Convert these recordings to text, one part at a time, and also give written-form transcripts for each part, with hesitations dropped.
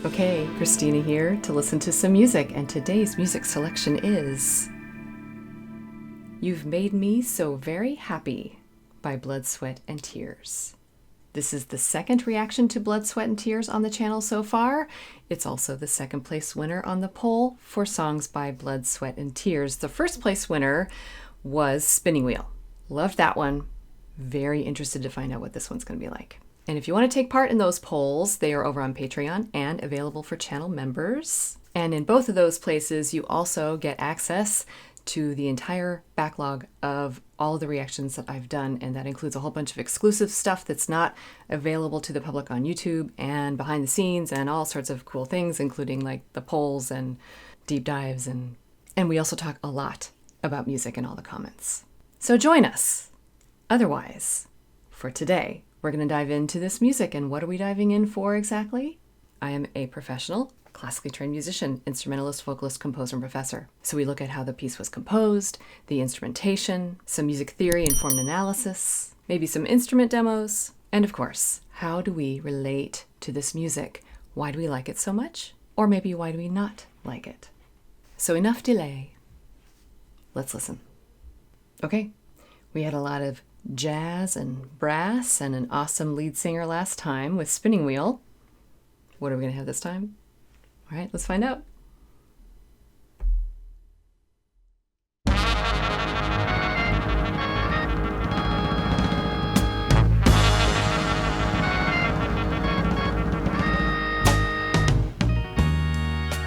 Okay, Christina here to listen to some music, and today's music selection is You've Made Me So Very Happy by Blood, Sweat, and Tears. This is the second reaction to Blood, Sweat, and Tears on the channel so far. It's also the second place winner on the poll for songs by Blood, Sweat, and Tears. The first place winner was Spinning Wheel. Loved that one. Very interested to find out what this one's going to be like. And if you want to take part in those polls, they are over on Patreon and available for channel members. And in both of those places, you also get access to the entire backlog of all the reactions that I've done. And that includes a whole bunch of exclusive stuff that's not available to the public on YouTube and behind the scenes and all sorts of cool things, including like the polls and deep dives. And we also talk a lot about music in all the comments. So join us. Otherwise, for today, we're going to dive into this music. And what are we diving in for exactly? I am a professional, classically trained musician, instrumentalist, vocalist, composer, and professor. So we look at how the piece was composed, the instrumentation, some music theory and form analysis, maybe some instrument demos, and of course, how do we relate to this music? Why do we like it so much? Or maybe why do we not like it? So enough delay. Let's listen. Okay, we had a lot of jazz and brass and an awesome lead singer last time with Spinning Wheel. What are we going to have this time? All right, let's find out.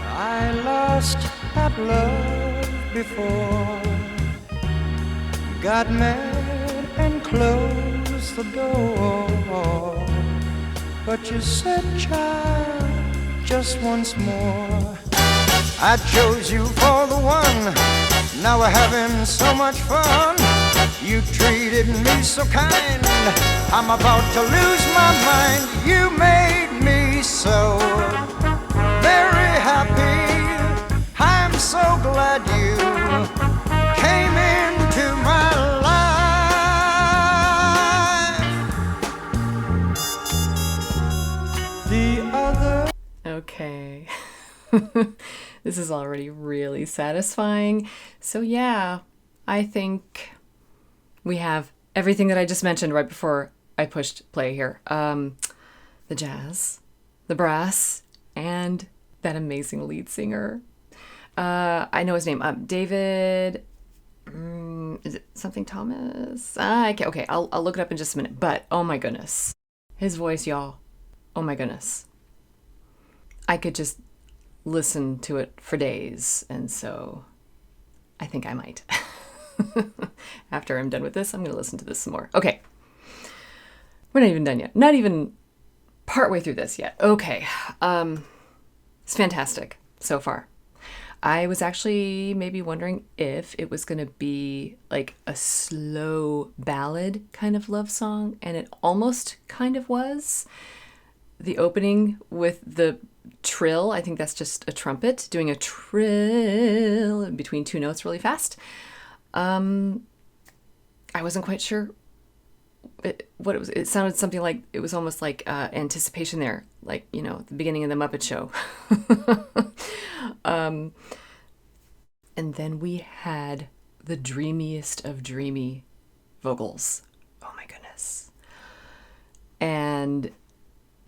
I lost that love before, got mad and closed the door, but you said, child, just once more. I chose you for the one, now we're having so much fun. You treated me so kind, I'm about to lose my mind. You made me so very happy, I'm so glad you came into my life. The other... Okay. This is already really satisfying. So yeah, I think we have everything that I just mentioned right before I pushed play here. The jazz, the brass, and that amazing lead singer. I know his name. David... is it something Thomas? Okay, I'll look it up in just a minute. But, oh my goodness. His voice, y'all. Oh my goodness. I could just listen to it for days, and so I think I might. After I'm done with this, I'm going to listen to this some more. Okay. We're not even done yet. Not even partway through this yet. Okay. It's fantastic so far. I was actually maybe wondering if it was going to be like a slow ballad kind of love song, and it almost kind of was. The opening with the trill, I think that's just a trumpet doing a trill between two notes really fast. I wasn't quite sure what it was. It sounded something like, it was almost like anticipation there, like, you know, the beginning of the Muppet Show. And then we had the dreamiest of dreamy vocals. Oh my goodness. And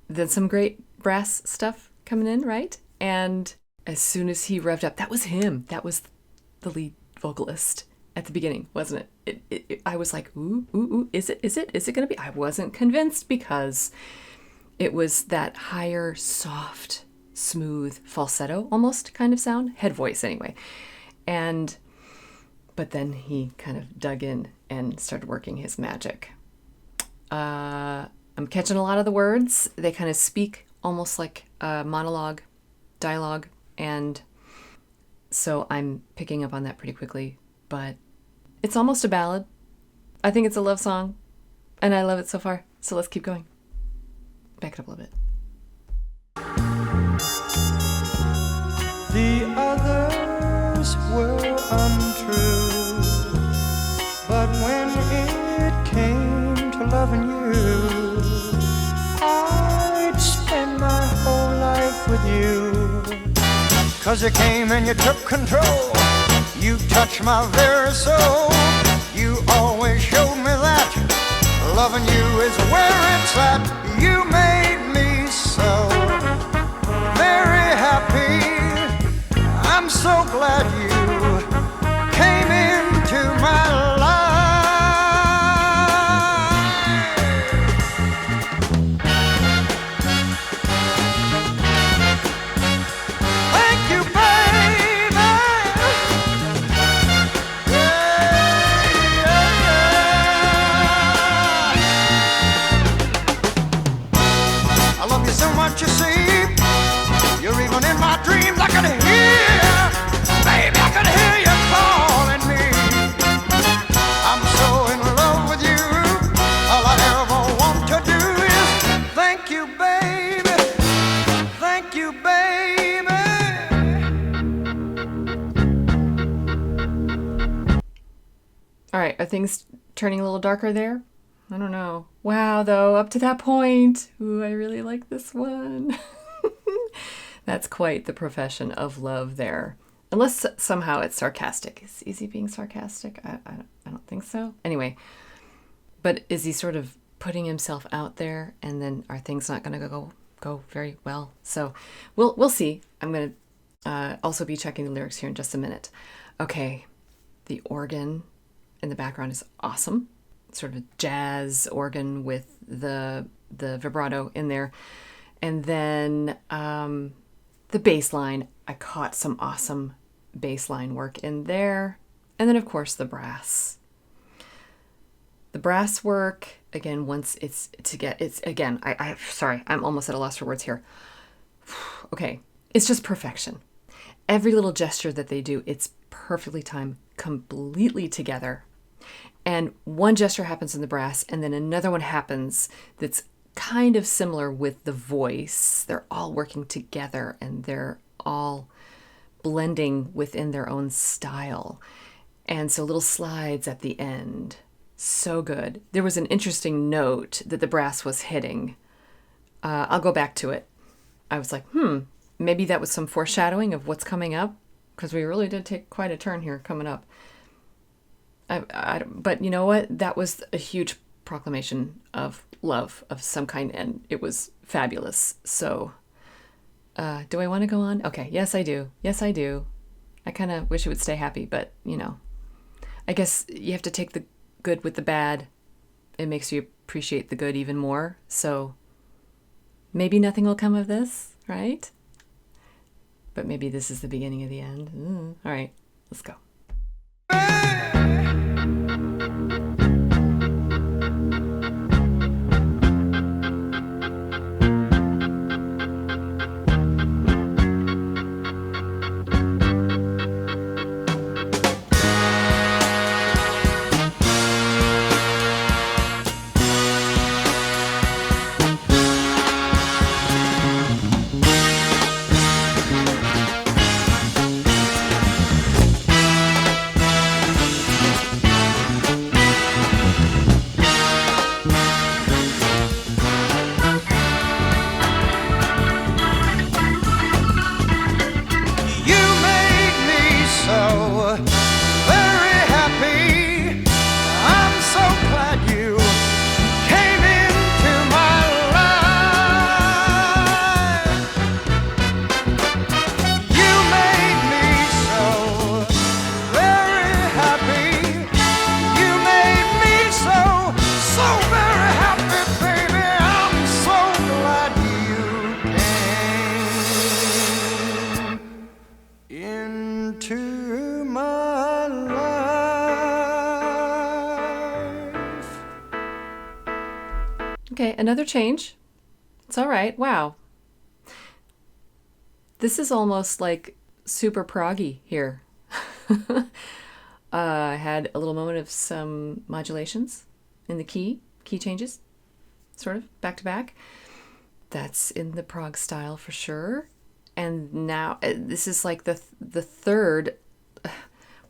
then some great brass stuff coming in, right? And as soon as he revved up, that was him. That was the lead vocalist at the beginning, wasn't it? I was like, ooh, is it going to be? I wasn't convinced because it was that higher, soft, smooth falsetto almost kind of sound, head voice anyway. But then he kind of dug in and started working his magic. I'm catching a lot of the words. They kind of speak almost like a monologue, dialogue, and so I'm picking up on that pretty quickly, but it's almost a ballad. I think it's a love song, and I love it so far, so let's keep going. Back it up a little bit. The others were untrue, but when it came to loving you, I'd spend my whole life life with you. 'Cause you came and you took control. You touched my very soul. You always showed me that loving you is where it's at. You made me so very happy. I'm so glad you came into my life. Thank you, baby. I love you so much, you see. You're even in my dreams. I can hear, baby, I can hear you calling me. I'm so in love with you. All I ever want to do is thank you, baby. Thank you, baby. All right, are things turning a little darker there? I don't know. Wow, though, up to that point. Ooh, I really like this one. That's quite the profession of love there. Unless somehow it's sarcastic. Is he being sarcastic? I don't think so. Anyway, but is he sort of putting himself out there, and then are things not going to go very well? So we'll see. I'm going to also be checking the lyrics here in just a minute. Okay, the organ in the background is awesome. Sort of a jazz organ with the vibrato in there. And then the bass line, I caught some awesome bass line work in there. And then, of course, the brass. The brass work, again, once it's again, sorry, I'm almost at a loss for words here. Okay, it's just perfection. Every little gesture that they do, it's perfectly timed, completely together. And one gesture happens in the brass, and then another one happens that's kind of similar with the voice. They're all working together, and they're all blending within their own style. And so little slides at the end. So good. There was an interesting note that the brass was hitting. I'll go back to it. I was like, maybe that was some foreshadowing of what's coming up, because we really did take quite a turn here coming up. But you know what? That was a huge proclamation of love of some kind, and it was fabulous. So, do I want to go on? Okay, yes, I do. Yes, I do. I kind of wish it would stay happy, but, I guess you have to take the good with the bad. It makes you appreciate the good even more. So, maybe nothing will come of this, right? But maybe this is the beginning of the end. All right, let's go. Okay, another change. It's all right. Wow. This is almost like super proggy here. I had a little moment of some modulations in the key changes, sort of back to back. That's in the prog style for sure. And now this is like the third.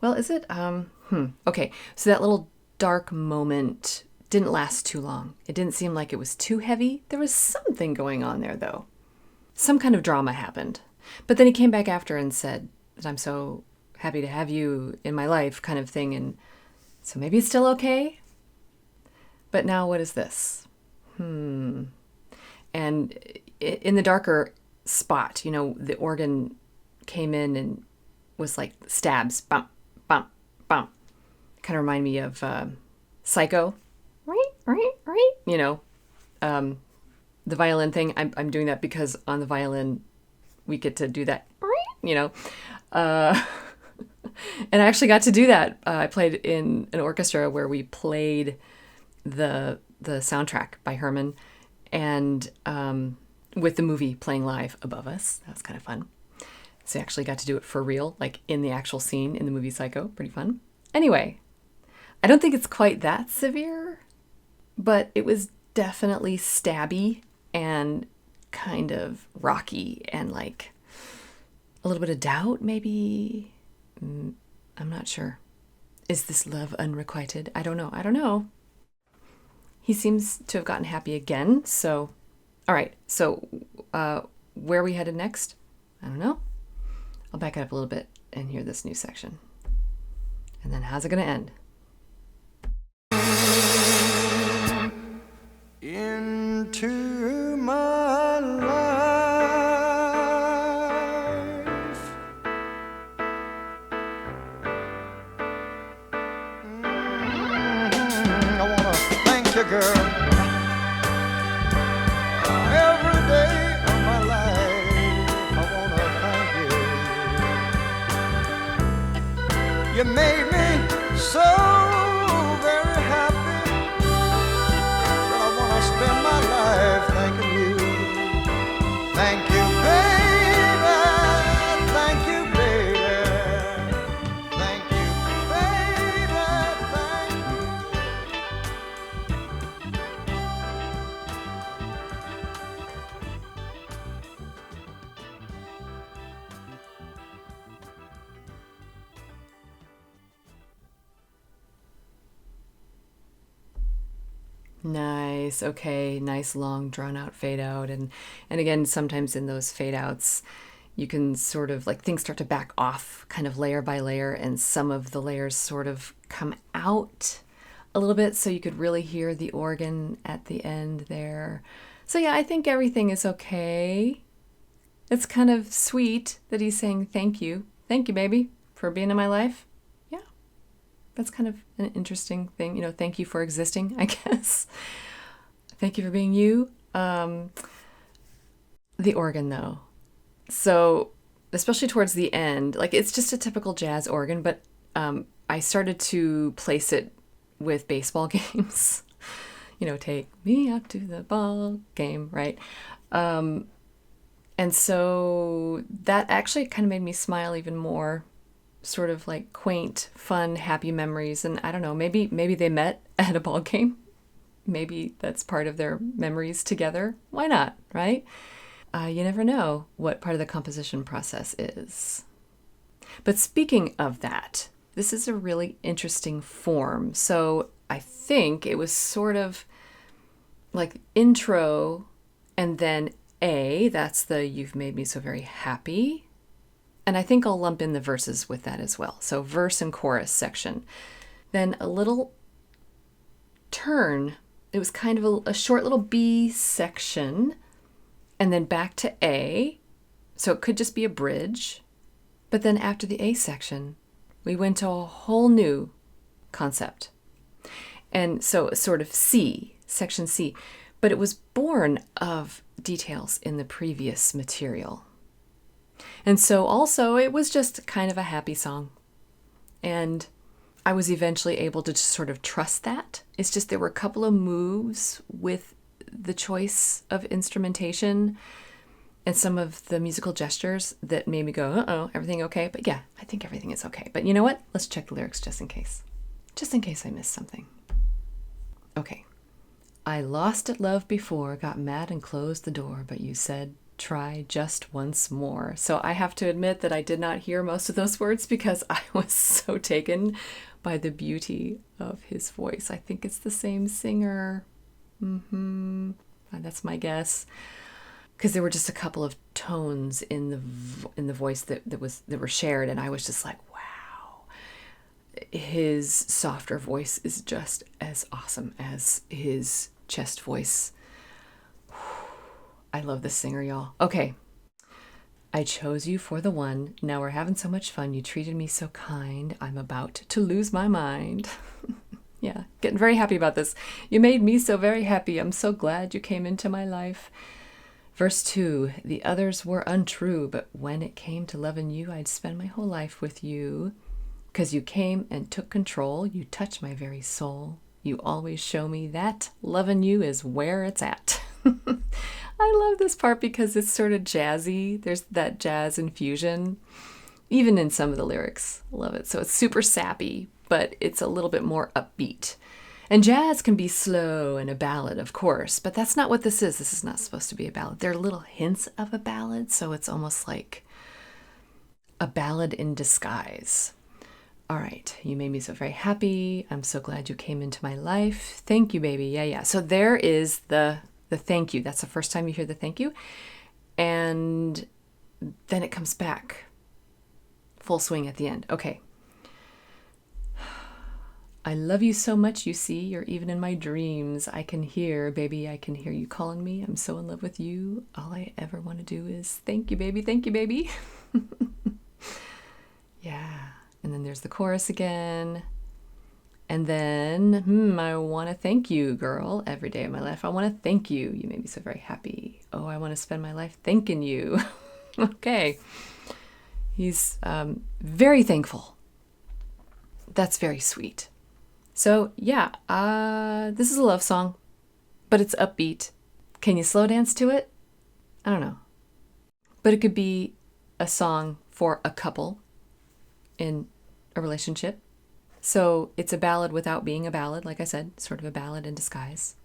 Well, is it? Okay, so that little dark moment didn't last too long. It didn't seem like it was too heavy. There was something going on there, though. some kind of drama happened. But then he came back after and said that I'm so happy to have you in my life kind of thing. And so maybe it's still okay. But now what is this? And in the darker spot, the organ came in and was like stabs, bump, bump, bump. Kind of remind me of Psycho. The violin thing. I'm doing that because on the violin we get to do that, and I actually got to do that. I played in an orchestra where we played the soundtrack by Herman, and with the movie playing live above us. That was kind of fun. So I actually got to do it for real, like in the actual scene in the movie Psycho. Pretty fun. Anyway, I don't think it's quite that severe, but it was definitely stabby and kind of rocky and like a little bit of doubt, maybe. I'm not sure. Is this love unrequited? I don't know. He seems to have gotten happy again. So, all right. So, where are we headed next? I don't know. I'll back it up a little bit and hear this new section. And then how's it going to end? Into my life, I want to thank you, girl, every day of my life. I want to thank you. You made me so very happy. Spend my life thanking you. Thank you, baby. Thank you, baby. Thank you, baby. Thank you. Nice. Okay. Nice long drawn out fade out. And again, sometimes in those fade outs, you can sort of like things start to back off kind of layer by layer, and some of the layers sort of come out a little bit so you could really hear the organ at the end there. So yeah, I think everything is okay. It's kind of sweet that he's saying thank you. Thank you, baby, for being in my life. That's kind of an interesting thing. Thank you for existing, I guess. Thank you for being you. The organ, though. So, especially towards the end, like it's just a typical jazz organ, but I started to place it with baseball games. Take me out to the ball game, right? And so that actually kind of made me smile even more. Sort of like quaint, fun, happy memories. And I don't know, maybe they met at a ball game. Maybe that's part of their memories together. Why not, right? You never know what part of the composition process is. But speaking of that, this is a really interesting form. So I think it was sort of like intro and then A, that's the You've Made Me So Very Happy. And I think I'll lump in the verses with that as well. So verse and chorus section. Then a little turn. It was kind of a short little B section. And then back to A. So it could just be a bridge. But then after the A section, we went to a whole new concept. And so sort of C, section C. But it was born of details in the previous material. And so also it was just kind of a happy song. And I was eventually able to just sort of trust that. It's just there were a couple of moves with the choice of instrumentation and some of the musical gestures that made me go, uh-oh, everything okay? But yeah, I think everything is okay. But you know what? Let's check the lyrics just in case. Just in case I missed something. Okay. I lost at love before, got mad and closed the door, but you said, try just once more. So I have to admit that I did not hear most of those words because I was so taken by the beauty of his voice. I think it's the same singer. That's my guess. because there were just a couple of tones in the voice that were shared, and I was just like, wow, his softer voice is just as awesome as his chest voice. I love this singer, y'all. Okay. I chose you for the one. Now we're having so much fun. You treated me so kind. I'm about to lose my mind. Yeah, getting very happy about this. You made me so very happy. I'm so glad you came into my life. Verse 2, the others were untrue, but when it came to loving you, I'd spend my whole life with you. 'Cause you came and took control. You touched my very soul. You always show me that loving you is where it's at. I love this part because it's sort of jazzy. There's that jazz infusion, even in some of the lyrics. Love it. So it's super sappy, but it's a little bit more upbeat. And jazz can be slow and a ballad, of course, but that's not what this is. This is not supposed to be a ballad. There are little hints of a ballad, so it's almost like a ballad in disguise. All right, you made me so very happy. I'm so glad you came into my life. Thank you, baby. Yeah. So there is the thank you. That's the first time you hear the thank you. And then it comes back. Full swing at the end. Okay. I love you so much, you see. You're even in my dreams. I can hear, baby, I can hear you calling me. I'm so in love with you. All I ever want to do is thank you, baby. Thank you, baby. Yeah. And then there's the chorus again. And then, I want to thank you, girl, every day of my life. I want to thank you. You made me so very happy. Oh, I want to spend my life thanking you. Okay. He's very thankful. That's very sweet. So, yeah, this is a love song, but it's upbeat. Can you slow dance to it? I don't know. But it could be a song for a couple in a relationship. So it's a ballad without being a ballad, like I said, sort of a ballad in disguise.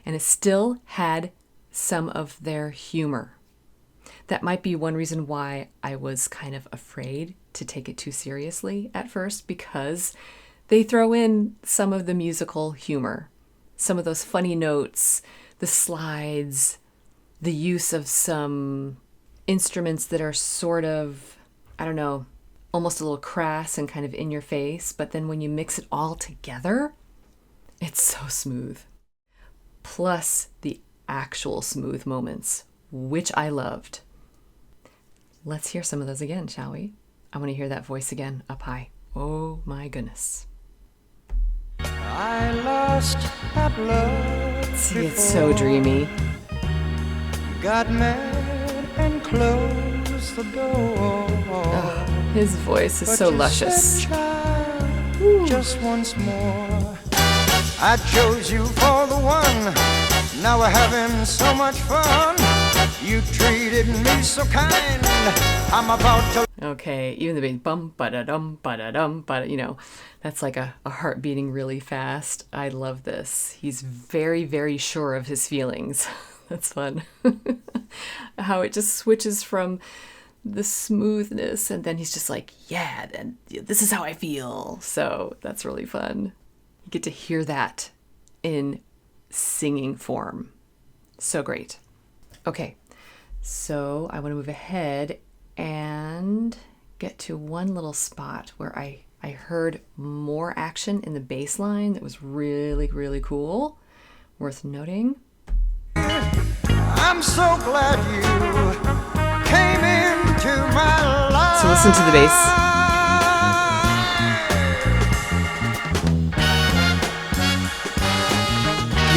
And it still had some of their humor. That might be one reason why I was kind of afraid to take it too seriously at first, because they throw in some of the musical humor, some of those funny notes, the slides, the use of some instruments that are sort of, I don't know, almost a little crass and kind of in your face, but then when you mix it all together, it's so smooth. Plus the actual smooth moments, which I loved. Let's hear some of those again, shall we? I want to hear that voice again up high. Oh my goodness. I lost that love. See, it's so dreamy. Got mad and closed the door. Oh, his voice is so luscious. Child, just once more. I chose you for the one. Now we're having so much fun. You treated me so kind. I'm about to. Okay, even the beat bum ba-da-dum ba-da-dum ba-da, you know, that's like a heart beating really fast. I love this. He's very, very sure of his feelings. That's fun. How it just switches from the smoothness and then he's just like, yeah, then this is how I feel. So that's really fun. You get to hear that in singing form. So great. Okay, so I want to move ahead and get to one little spot where I heard more action in the bass line that was really, really cool. Worth noting. I'm so glad you came into my life. So listen to the bass.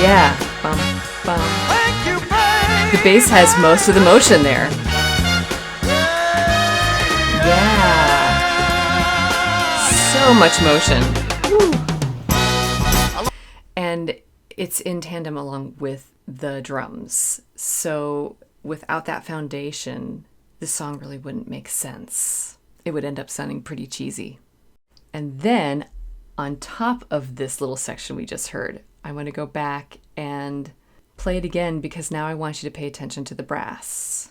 Yeah. Bum, bum. Thank you, babe. The bass has most of the motion there. Yeah. So much motion. Woo. And it's in tandem along with the drums. So without that foundation, this song really wouldn't make sense. It would end up sounding pretty cheesy. And then on top of this little section we just heard, I want to go back and play it again because now I want you to pay attention to the brass.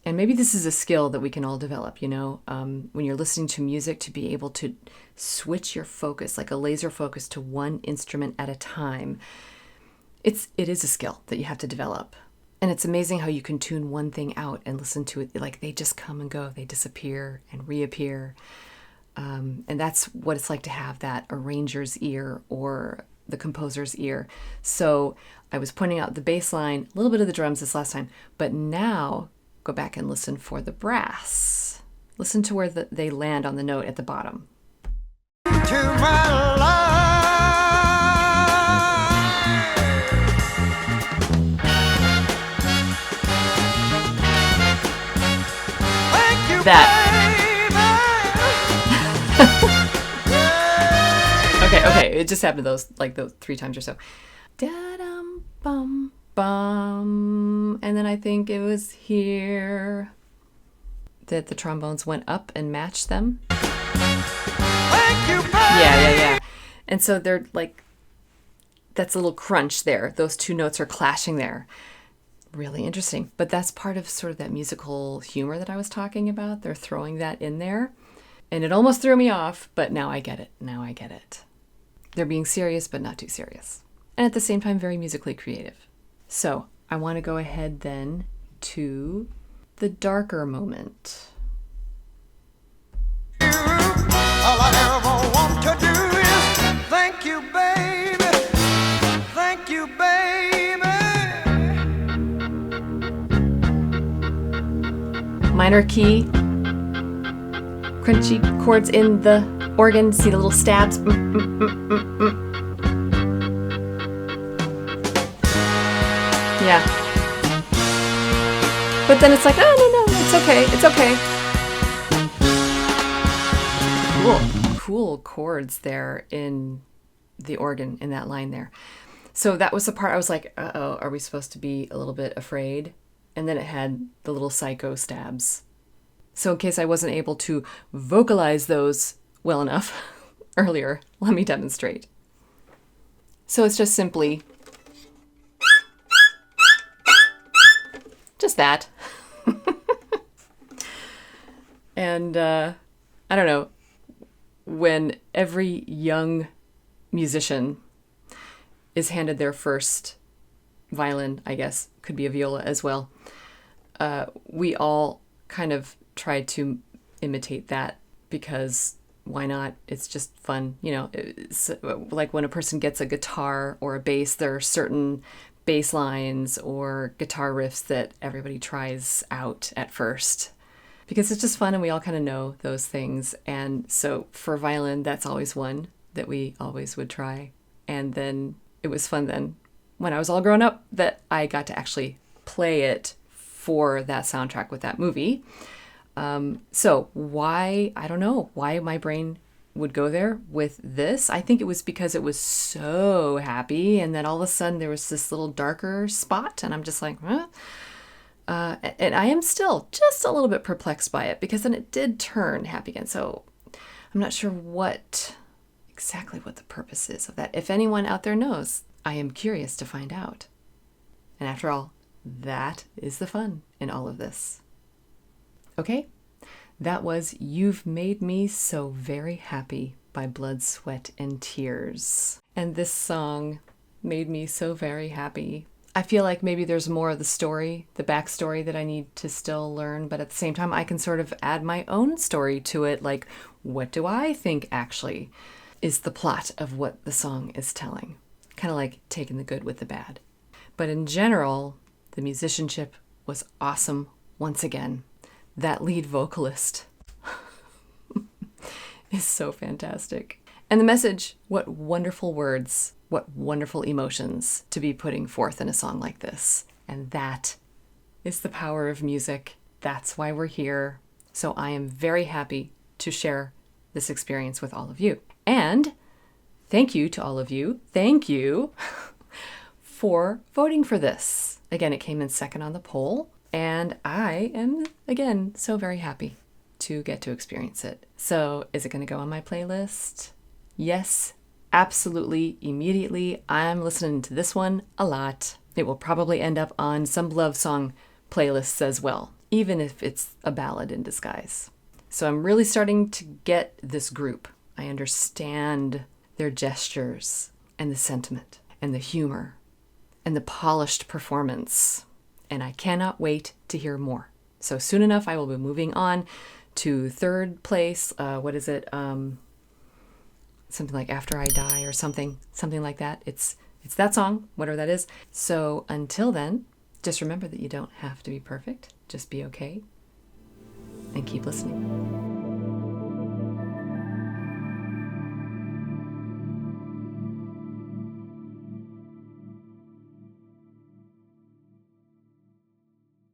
And maybe this is a skill that we can all develop, you know, when you're listening to music, to be able to switch your focus, like a laser focus, to one instrument at a time. It is a skill that you have to develop. And it's amazing how you can tune one thing out and listen to it. Like they just come and go, they disappear and reappear. And that's what it's like to have that arranger's ear or the composer's ear. So I was pointing out the bass line, a little bit of the drums this last time, but now go back and listen for the brass. Listen to where they land on the note at the bottom. To my life. Thank you, that. Okay, it just happened those 3 times or so. Da-dum, bum, bum. And then I think it was here that the trombones went up and matched them. Thank you, Yeah. And so they're like, that's a little crunch there. Those 2 notes are clashing there. Really interesting. But that's part of sort of that musical humor that I was talking about. They're throwing that in there. And it almost threw me off, but now I get it. They're being serious, but not too serious. And at the same time, very musically creative. So I want to go ahead then to the darker moment. All I ever want to do is thank you, baby. Thank you, baby. Minor key, crunchy chords in the organ. See the little stabs? Yeah. But then it's like, oh, no, it's okay. Cool chords there in the organ, in that line there. So that was the part I was like, uh-oh, are we supposed to be a little bit afraid? And then it had the little psycho stabs. So in case I wasn't able to vocalize those well enough earlier, let me demonstrate. So it's just simply just that. And I don't know, when every young musician is handed their first violin, I guess, could be a viola as well, we all kind of try to imitate that because why not? It's just fun. You know, it's like when a person gets a guitar or a bass, there are certain bass lines or guitar riffs that everybody tries out at first because it's just fun and we all kind of know those things. And so for violin, that's always one that we always would try. And then it was fun then when I was all grown up that I got to actually play it for that soundtrack with that movie. So why, I don't know why my brain would go there with this. I think it was because it was so happy. And then all of a sudden there was this little darker spot and I'm just like, huh? And I am still just a little bit perplexed by it because then it did turn happy again. So I'm not sure exactly what the purpose is of that. If anyone out there knows, I am curious to find out. And after all, that is the fun in all of this. Okay, that was You've Made Me So Very Happy by Blood, Sweat, and Tears. And this song made me so very happy. I feel like maybe there's more of the story, the backstory that I need to still learn, but at the same time, I can sort of add my own story to it. Like, what do I think actually is the plot of what the song is telling? Kind of like taking the good with the bad. But in general, the musicianship was awesome once again. That lead vocalist is so fantastic. And the message, what wonderful words, what wonderful emotions to be putting forth in a song like this. And that is the power of music. That's why we're here. So I am very happy to share this experience with all of you. And thank you to all of you. Thank you for voting for this. Again, it came in second on the poll. And I am, again, so very happy to get to experience it. So is it going to go on my playlist? Yes, absolutely, immediately. I'm listening to this one a lot. It will probably end up on some love song playlists as well, even if it's a ballad in disguise. So I'm really starting to get this group. I understand their gestures and the sentiment and the humor and the polished performance and I cannot wait to hear more. So soon enough, I will be moving on to third place. What is it? Something like After I Die or something like that. It's that song, whatever that is. So until then, just remember that you don't have to be perfect. Just be okay and keep listening.